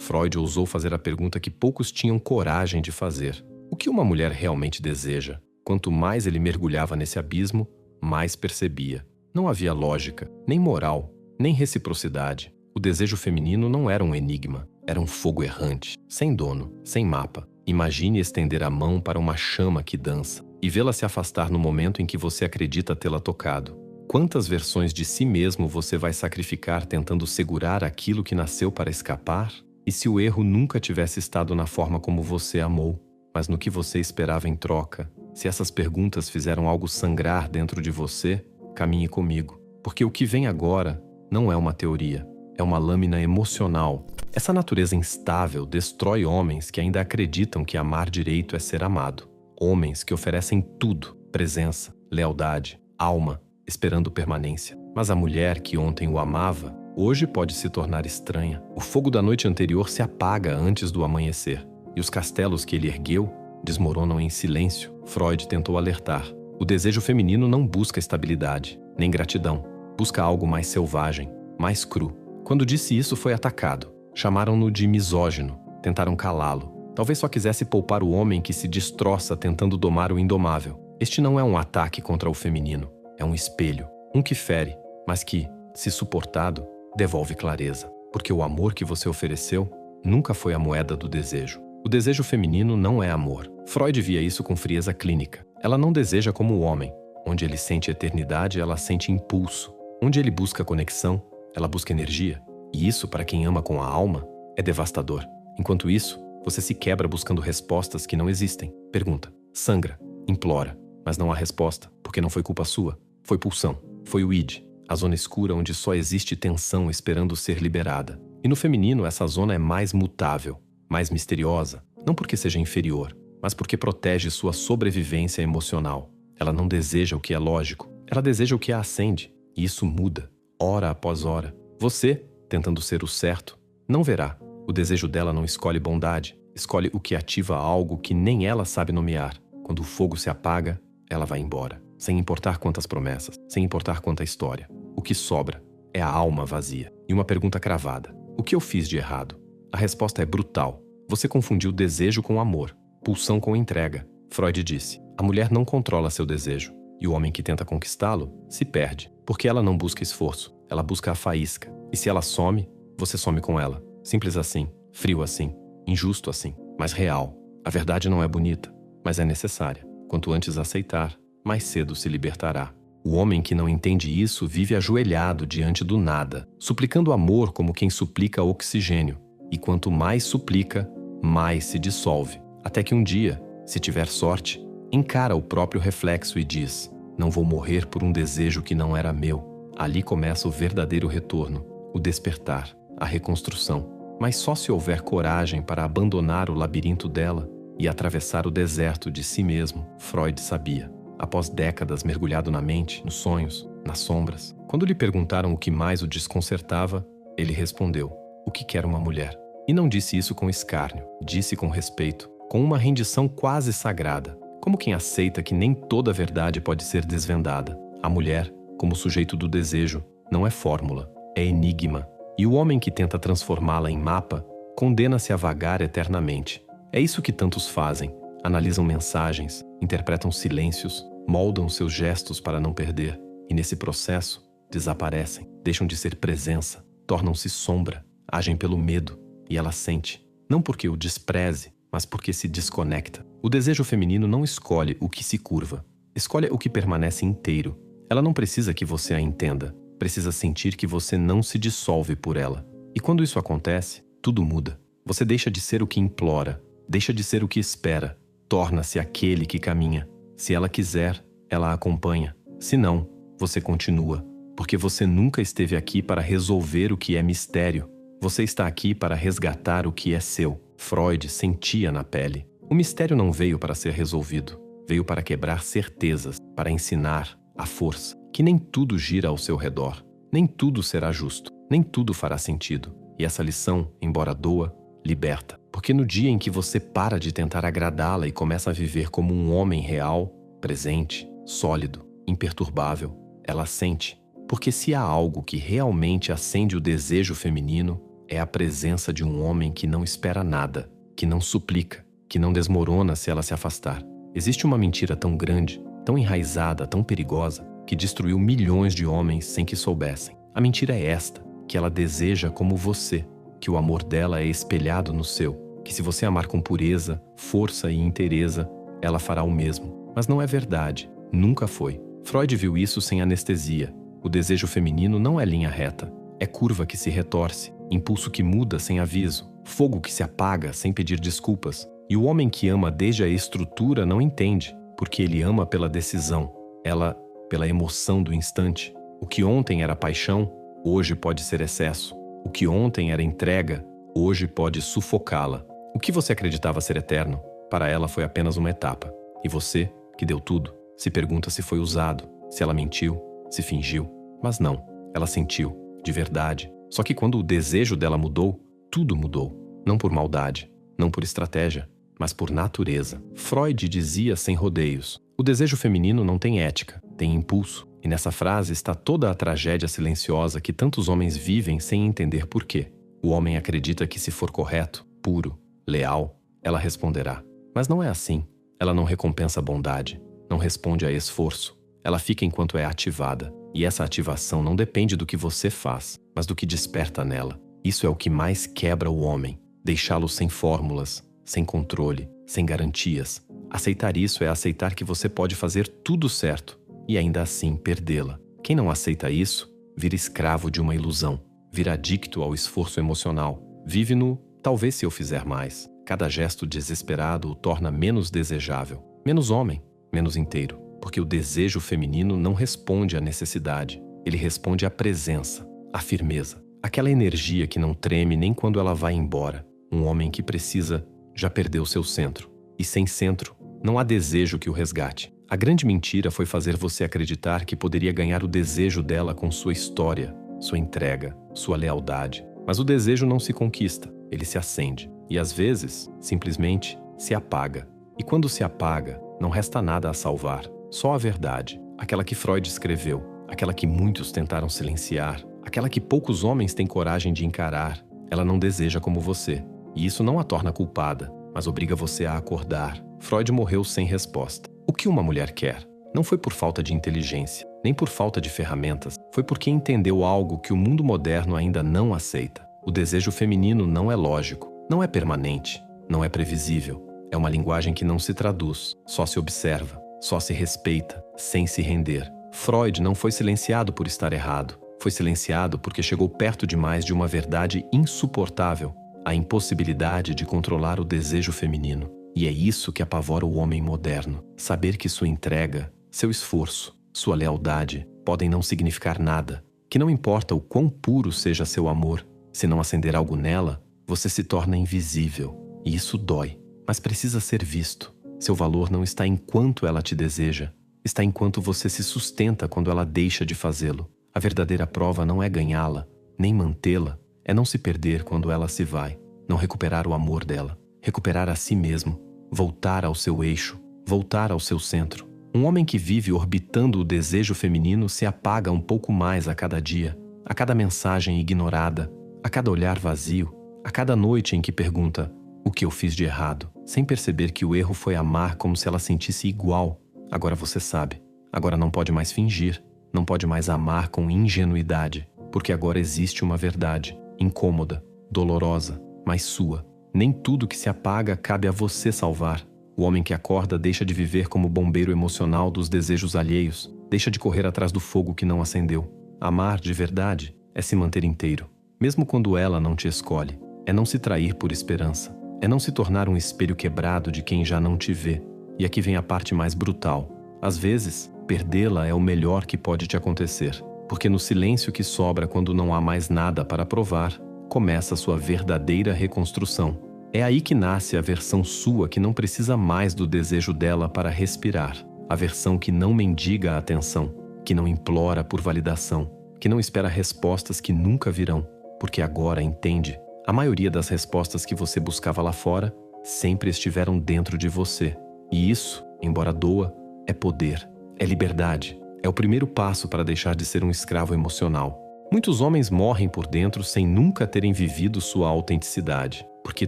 Freud ousou fazer a pergunta que poucos tinham coragem de fazer. O que uma mulher realmente deseja? Quanto mais ele mergulhava nesse abismo, mais percebia. Não havia lógica, nem moral, nem reciprocidade. O desejo feminino não era um enigma, era um fogo errante, sem dono, sem mapa. Imagine estender a mão para uma chama que dança e vê-la se afastar no momento em que você acredita tê-la tocado. Quantas versões de si mesmo você vai sacrificar tentando segurar aquilo que nasceu para escapar? E se o erro nunca tivesse estado na forma como você amou, mas no que você esperava em troca? Se essas perguntas fizeram algo sangrar dentro de você, caminhe comigo. Porque o que vem agora não é uma teoria, é uma lâmina emocional. Essa natureza instável destrói homens que ainda acreditam que amar direito é ser amado. Homens que oferecem tudo, presença, lealdade, alma, esperando permanência. Mas a mulher que ontem o amava, hoje pode se tornar estranha. O fogo da noite anterior se apaga antes do amanhecer. E os castelos que ele ergueu desmoronam em silêncio. Freud tentou alertar. O desejo feminino não busca estabilidade, nem gratidão. Busca algo mais selvagem, mais cru. Quando disse isso, foi atacado. Chamaram-no de misógino. Tentaram calá-lo. Talvez só quisesse poupar o homem que se destroça tentando domar o indomável. Este não é um ataque contra o feminino. É um espelho. Um que fere, mas que, se suportado, devolve clareza. Porque o amor que você ofereceu nunca foi a moeda do desejo. O desejo feminino não é amor. Freud via isso com frieza clínica. Ela não deseja como o homem. Onde ele sente eternidade, ela sente impulso. Onde ele busca conexão, ela busca energia. E isso, para quem ama com a alma, é devastador. Enquanto isso, você se quebra buscando respostas que não existem. Pergunta, sangra, implora. Mas não há resposta, porque não foi culpa sua. Foi pulsão. Foi o id. A zona escura onde só existe tensão esperando ser liberada. E no feminino, essa zona é mais mutável, mais misteriosa, não porque seja inferior, mas porque protege sua sobrevivência emocional. Ela não deseja o que é lógico, ela deseja o que a acende, e isso muda, hora após hora. Você, tentando ser o certo, não verá. O desejo dela não escolhe bondade, escolhe o que ativa algo que nem ela sabe nomear. Quando o fogo se apaga, ela vai embora, sem importar quantas promessas, sem importar quanta história. O que sobra é a alma vazia. E uma pergunta cravada. O que eu fiz de errado? A resposta é brutal. Você confundiu desejo com amor, pulsão com entrega. Freud disse, a mulher não controla seu desejo, e o homem que tenta conquistá-lo se perde, porque ela não busca esforço, ela busca a faísca. E se ela some, você some com ela. Simples assim, frio assim, injusto assim, mas real. A verdade não é bonita, mas é necessária. Quanto antes aceitar, mais cedo se libertará. O homem que não entende isso vive ajoelhado diante do nada, suplicando amor como quem suplica oxigênio. E quanto mais suplica, mais se dissolve. Até que um dia, se tiver sorte, encara o próprio reflexo e diz, não vou morrer por um desejo que não era meu. Ali começa o verdadeiro retorno, o despertar, a reconstrução. Mas só se houver coragem para abandonar o labirinto dela e atravessar o deserto de si mesmo, Freud sabia. Após décadas mergulhado na mente, nos sonhos, nas sombras. Quando lhe perguntaram o que mais o desconcertava, ele respondeu, o que quer uma mulher? E não disse isso com escárnio, disse com respeito, com uma rendição quase sagrada, como quem aceita que nem toda a verdade pode ser desvendada. A mulher, como sujeito do desejo, não é fórmula, é enigma. E o homem que tenta transformá-la em mapa, condena-se a vagar eternamente. É isso que tantos fazem, analisam mensagens, interpretam silêncios, moldam seus gestos para não perder, e nesse processo, desaparecem, deixam de ser presença, tornam-se sombra, agem pelo medo, e ela sente, não porque o despreze, mas porque se desconecta. O desejo feminino não escolhe o que se curva, escolhe o que permanece inteiro. Ela não precisa que você a entenda, precisa sentir que você não se dissolve por ela. E quando isso acontece, tudo muda. Você deixa de ser o que implora, deixa de ser o que espera, torna-se aquele que caminha. Se ela quiser, ela a acompanha. Se não, você continua. Porque você nunca esteve aqui para resolver o que é mistério. Você está aqui para resgatar o que é seu. Freud sentia na pele. O mistério não veio para ser resolvido. Veio para quebrar certezas, para ensinar a força. Que nem tudo gira ao seu redor. Nem tudo será justo. Nem tudo fará sentido. E essa lição, embora doa, liberta. Porque no dia em que você para de tentar agradá-la e começa a viver como um homem real, presente, sólido, imperturbável, ela sente. Porque se há algo que realmente acende o desejo feminino, é a presença de um homem que não espera nada, que não suplica, que não desmorona se ela se afastar. Existe uma mentira tão grande, tão enraizada, tão perigosa, que destruiu milhões de homens sem que soubessem. A mentira é esta, que ela deseja como você, que o amor dela é espelhado no seu, que se você amar com pureza, força e inteireza, ela fará o mesmo. Mas não é verdade, nunca foi. Freud viu isso sem anestesia. O desejo feminino não é linha reta, é curva que se retorce, impulso que muda sem aviso, fogo que se apaga sem pedir desculpas. E o homem que ama desde a estrutura não entende, porque ele ama pela decisão, ela pela emoção do instante. O que ontem era paixão, hoje pode ser excesso. O que ontem era entrega, hoje pode sufocá-la. O que você acreditava ser eterno, para ela foi apenas uma etapa. E você, que deu tudo, se pergunta se foi usado, se ela mentiu, se fingiu. Mas não, ela sentiu, de verdade. Só que quando o desejo dela mudou, tudo mudou. Não por maldade, não por estratégia, mas por natureza. Freud dizia sem rodeios: o desejo feminino não tem ética, tem impulso. E nessa frase está toda a tragédia silenciosa que tantos homens vivem sem entender por quê. O homem acredita que se for correto, puro, leal, ela responderá. Mas não é assim. Ela não recompensa a bondade, não responde a esforço. Ela fica enquanto é ativada. E essa ativação não depende do que você faz, mas do que desperta nela. Isso é o que mais quebra o homem. Deixá-lo sem fórmulas, sem controle, sem garantias. Aceitar isso é aceitar que você pode fazer tudo certo e ainda assim perdê-la. Quem não aceita isso, vira escravo de uma ilusão, vira adicto ao esforço emocional, vive no talvez se eu fizer mais. Cada gesto desesperado o torna menos desejável, menos homem, menos inteiro, porque o desejo feminino não responde à necessidade, ele responde à presença, à firmeza, aquela energia que não treme nem quando ela vai embora. Um homem que precisa já perdeu seu centro, e sem centro não há desejo que o resgate. A grande mentira foi fazer você acreditar que poderia ganhar o desejo dela com sua história, sua entrega, sua lealdade. Mas o desejo não se conquista, ele se acende. E às vezes, simplesmente, se apaga. E quando se apaga, não resta nada a salvar. Só a verdade, aquela que Freud escreveu, aquela que muitos tentaram silenciar, aquela que poucos homens têm coragem de encarar. Ela não deseja como você. E isso não a torna culpada, mas obriga você a acordar. Freud morreu sem resposta. O que uma mulher quer? Não foi por falta de inteligência, nem por falta de ferramentas. Foi porque entendeu algo que o mundo moderno ainda não aceita. O desejo feminino não é lógico, não é permanente, não é previsível. É uma linguagem que não se traduz, só se observa, só se respeita, sem se render. Freud não foi silenciado por estar errado. Foi silenciado porque chegou perto demais de uma verdade insuportável, a impossibilidade de controlar o desejo feminino. E é isso que apavora o homem moderno. Saber que sua entrega, seu esforço, sua lealdade podem não significar nada. Que não importa o quão puro seja seu amor, se não acender algo nela, você se torna invisível. E isso dói, mas precisa ser visto. Seu valor não está em quanto ela te deseja, está em quanto você se sustenta quando ela deixa de fazê-lo. A verdadeira prova não é ganhá-la, nem mantê-la, é não se perder quando ela se vai, não recuperar o amor dela, recuperar a si mesmo, voltar ao seu eixo, voltar ao seu centro. Um homem que vive orbitando o desejo feminino se apaga um pouco mais a cada dia, a cada mensagem ignorada, a cada olhar vazio, a cada noite em que pergunta: o que eu fiz de errado? Sem perceber que o erro foi amar como se ela sentisse igual. Agora você sabe, agora não pode mais fingir, não pode mais amar com ingenuidade, porque agora existe uma verdade, incômoda, dolorosa, mas sua. Nem tudo que se apaga cabe a você salvar. O homem que acorda deixa de viver como bombeiro emocional dos desejos alheios, deixa de correr atrás do fogo que não acendeu. Amar de verdade é se manter inteiro, mesmo quando ela não te escolhe. É não se trair por esperança, é não se tornar um espelho quebrado de quem já não te vê. E aqui vem a parte mais brutal. Às vezes, perdê-la é o melhor que pode te acontecer, porque no silêncio que sobra quando não há mais nada para provar, começa a sua verdadeira reconstrução. É aí que nasce a versão sua que não precisa mais do desejo dela para respirar. A versão que não mendiga a atenção, que não implora por validação, que não espera respostas que nunca virão, porque agora entende. A maioria das respostas que você buscava lá fora sempre estiveram dentro de você. E isso, embora doa, é poder, é liberdade. É o primeiro passo para deixar de ser um escravo emocional. Muitos homens morrem por dentro sem nunca terem vivido sua autenticidade, porque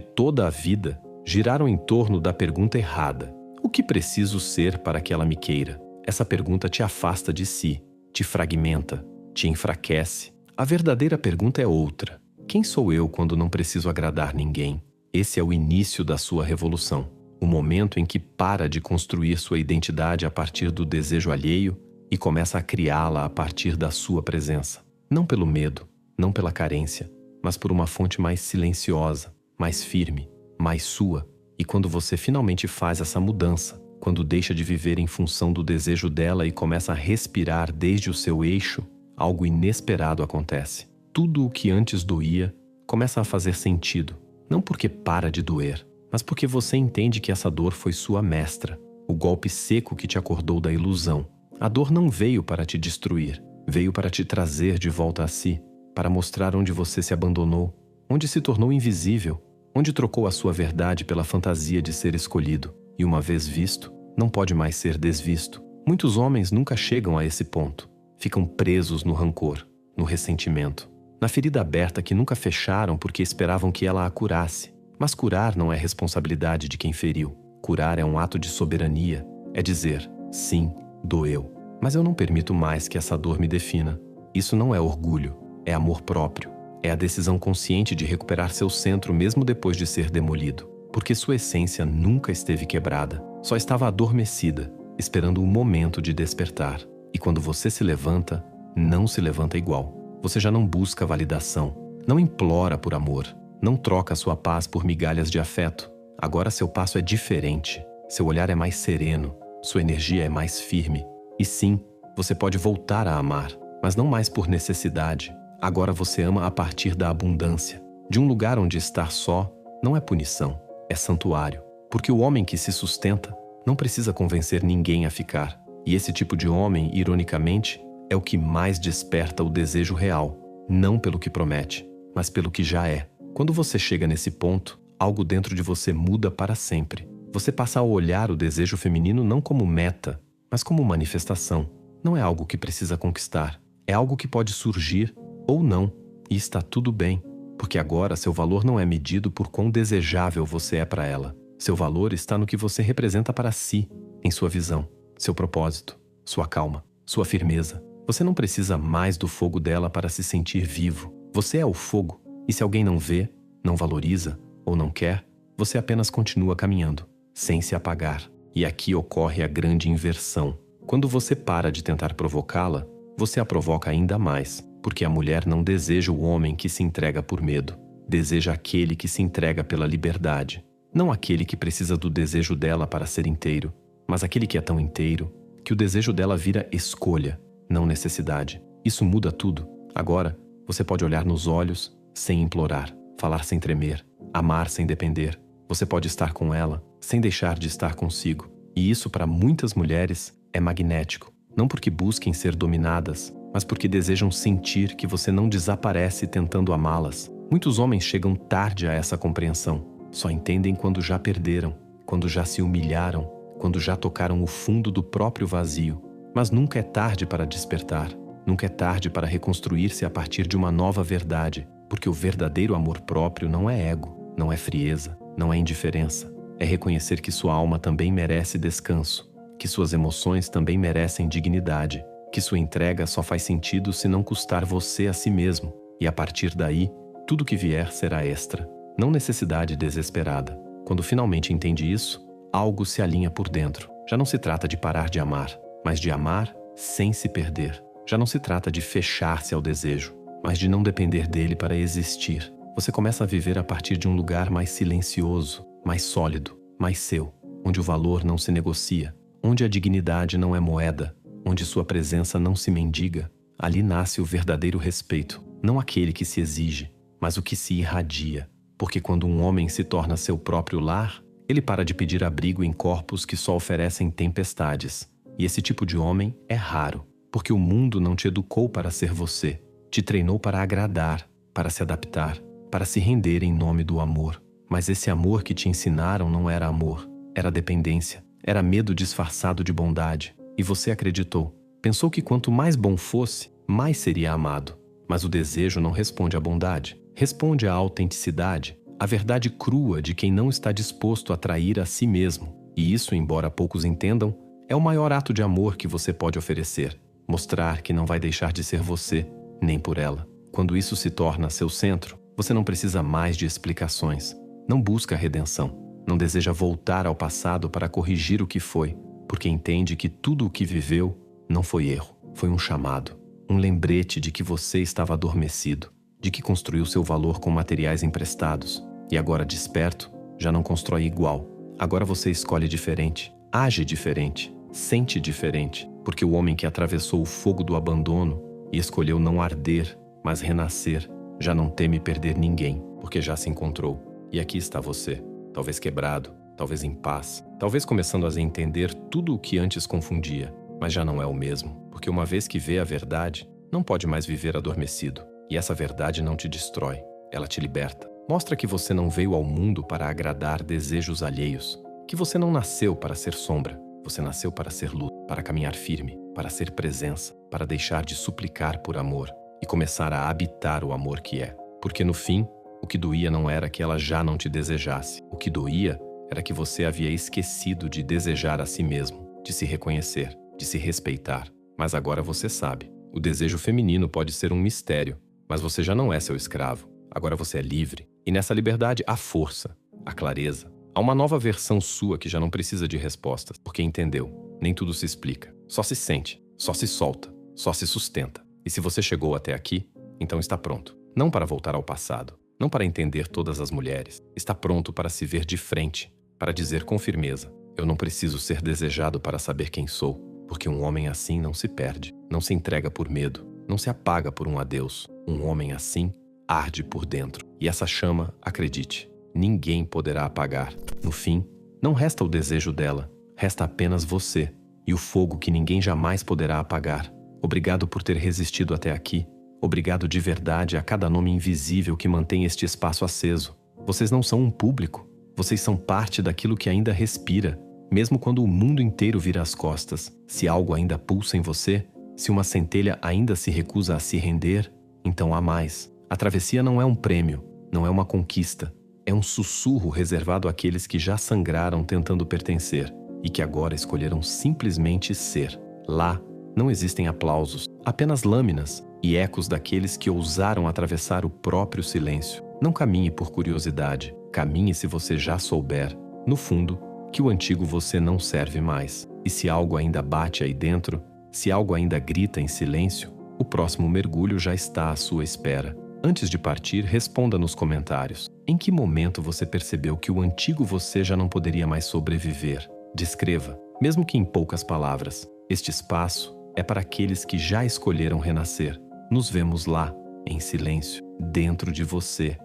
toda a vida giraram em torno da pergunta errada: o que preciso ser para que ela me queira? Essa pergunta te afasta de si, te fragmenta, te enfraquece. A verdadeira pergunta é outra: quem sou eu quando não preciso agradar ninguém? Esse é o início da sua revolução, o momento em que para de construir sua identidade a partir do desejo alheio e começa a criá-la a partir da sua presença. Não pelo medo, não pela carência, mas por uma fonte mais silenciosa, mais firme, mais sua. E quando você finalmente faz essa mudança, quando deixa de viver em função do desejo dela e começa a respirar desde o seu eixo, algo inesperado acontece. Tudo o que antes doía começa a fazer sentido, não porque para de doer, mas porque você entende que essa dor foi sua mestra, o golpe seco que te acordou da ilusão. A dor não veio para te destruir, veio para te trazer de volta a si, para mostrar onde você se abandonou, onde se tornou invisível, onde trocou a sua verdade pela fantasia de ser escolhido, e uma vez visto, não pode mais ser desvisto. Muitos homens nunca chegam a esse ponto, ficam presos no rancor, no ressentimento, na ferida aberta que nunca fecharam porque esperavam que ela a curasse. Mas curar não é responsabilidade de quem feriu. Curar é um ato de soberania, é dizer: sim, doeu, mas eu não permito mais que essa dor me defina. Isso não é orgulho, é amor próprio. É a decisão consciente de recuperar seu centro mesmo depois de ser demolido. Porque sua essência nunca esteve quebrada, só estava adormecida, esperando o momento de despertar. E quando você se levanta, não se levanta igual. Você já não busca validação, não implora por amor, não troca sua paz por migalhas de afeto. Agora seu passo é diferente, seu olhar é mais sereno, sua energia é mais firme. E sim, você pode voltar a amar, mas não mais por necessidade. Agora você ama a partir da abundância, de um lugar onde estar só não é punição, é santuário. Porque o homem que se sustenta não precisa convencer ninguém a ficar. E esse tipo de homem, ironicamente, é o que mais desperta o desejo real, não pelo que promete, mas pelo que já é. Quando você chega nesse ponto, algo dentro de você muda para sempre. Você passa a olhar o desejo feminino não como meta, mas como manifestação. Não é algo que precisa conquistar, é algo que pode surgir ou não, e está tudo bem, porque agora seu valor não é medido por quão desejável você é para ela. Seu valor está no que você representa para si, em sua visão, seu propósito, sua calma, sua firmeza. Você não precisa mais do fogo dela para se sentir vivo. Você é o fogo, e se alguém não vê, não valoriza ou não quer, você apenas continua caminhando, sem se apagar. E aqui ocorre a grande inversão. Quando você para de tentar provocá-la, você a provoca ainda mais, porque a mulher não deseja o homem que se entrega por medo, deseja aquele que se entrega pela liberdade. Não aquele que precisa do desejo dela para ser inteiro, mas aquele que é tão inteiro que o desejo dela vira escolha, não necessidade. Isso muda tudo. Agora, você pode olhar nos olhos sem implorar, falar sem tremer, amar sem depender. Você pode estar com ela sem deixar de estar consigo. E isso para muitas mulheres é magnético. Não porque busquem ser dominadas, mas porque desejam sentir que você não desaparece tentando amá-las. Muitos homens chegam tarde a essa compreensão. Só entendem quando já perderam, quando já se humilharam, quando já tocaram o fundo do próprio vazio. Mas nunca é tarde para despertar. Nunca é tarde para reconstruir-se a partir de uma nova verdade. Porque o verdadeiro amor próprio não é ego, não é frieza, não é indiferença. É reconhecer que sua alma também merece descanso, que suas emoções também merecem dignidade, que sua entrega só faz sentido se não custar você a si mesmo. E a partir daí, tudo que vier será extra. Não necessidade desesperada. Quando finalmente entende isso, algo se alinha por dentro. Já não se trata de parar de amar, mas de amar sem se perder. Já não se trata de fechar-se ao desejo, mas de não depender dele para existir. Você começa a viver a partir de um lugar mais silencioso, mais sólido, mais seu, onde o valor não se negocia, onde a dignidade não é moeda, onde sua presença não se mendiga. Ali nasce o verdadeiro respeito, não aquele que se exige, mas o que se irradia. Porque quando um homem se torna seu próprio lar, ele para de pedir abrigo em corpos que só oferecem tempestades. E esse tipo de homem é raro, porque o mundo não te educou para ser você, te treinou para agradar, para se adaptar, para se render em nome do amor. Mas esse amor que te ensinaram não era amor, era dependência, era medo disfarçado de bondade. E você acreditou, pensou que quanto mais bom fosse, mais seria amado. Mas o desejo não responde à bondade. Responde à autenticidade, à verdade crua de quem não está disposto a trair a si mesmo. E isso, embora poucos entendam, é o maior ato de amor que você pode oferecer. Mostrar que não vai deixar de ser você, nem por ela. Quando isso se torna seu centro, você não precisa mais de explicações. Não busca redenção. Não deseja voltar ao passado para corrigir o que foi, porque entende que tudo o que viveu não foi erro, foi um chamado. Um lembrete de que você estava adormecido, de que construiu seu valor com materiais emprestados. E agora desperto, já não constrói igual. Agora você escolhe diferente, age diferente, sente diferente, porque o homem que atravessou o fogo do abandono e escolheu não arder, mas renascer, já não teme perder ninguém, porque já se encontrou. E aqui está você, talvez quebrado, talvez em paz, talvez começando a entender tudo o que antes confundia, mas já não é o mesmo, porque uma vez que vê a verdade, não pode mais viver adormecido. E essa verdade não te destrói, ela te liberta. Mostra que você não veio ao mundo para agradar desejos alheios, que você não nasceu para ser sombra, você nasceu para ser luz, para caminhar firme, para ser presença, para deixar de suplicar por amor e começar a habitar o amor que é. Porque no fim, o que doía não era que ela já não te desejasse, o que doía era que você havia esquecido de desejar a si mesmo, de se reconhecer, de se respeitar. Mas agora você sabe, o desejo feminino pode ser um mistério, mas você já não é seu escravo. Agora você é livre. E nessa liberdade há força, há clareza. Há uma nova versão sua que já não precisa de respostas, porque entendeu. Nem tudo se explica. Só se sente, só se solta, só se sustenta. E se você chegou até aqui, então está pronto. Não para voltar ao passado, não para entender todas as mulheres. Está pronto para se ver de frente, para dizer com firmeza: eu não preciso ser desejado para saber quem sou, porque um homem assim não se perde, não se entrega por medo, não se apaga por um adeus. Um homem assim arde por dentro. E essa chama, acredite, ninguém poderá apagar. No fim, não resta o desejo dela, resta apenas você e o fogo que ninguém jamais poderá apagar. Obrigado por ter resistido até aqui. Obrigado de verdade a cada nome invisível que mantém este espaço aceso. Vocês não são um público. Vocês são parte daquilo que ainda respira. Mesmo quando o mundo inteiro vira as costas, se algo ainda pulsa em você, se uma centelha ainda se recusa a se render, então há mais. A travessia não é um prêmio, não é uma conquista. É um sussurro reservado àqueles que já sangraram tentando pertencer e que agora escolheram simplesmente ser. Lá não existem aplausos, apenas lâminas e ecos daqueles que ousaram atravessar o próprio silêncio. Não caminhe por curiosidade, caminhe se você já souber, no fundo, que o antigo você não serve mais. E se algo ainda bate aí dentro, se algo ainda grita em silêncio, o próximo mergulho já está à sua espera. Antes de partir, responda nos comentários. Em que momento você percebeu que o antigo você já não poderia mais sobreviver? Descreva, mesmo que em poucas palavras. Este espaço é para aqueles que já escolheram renascer. Nos vemos lá, em silêncio, dentro de você.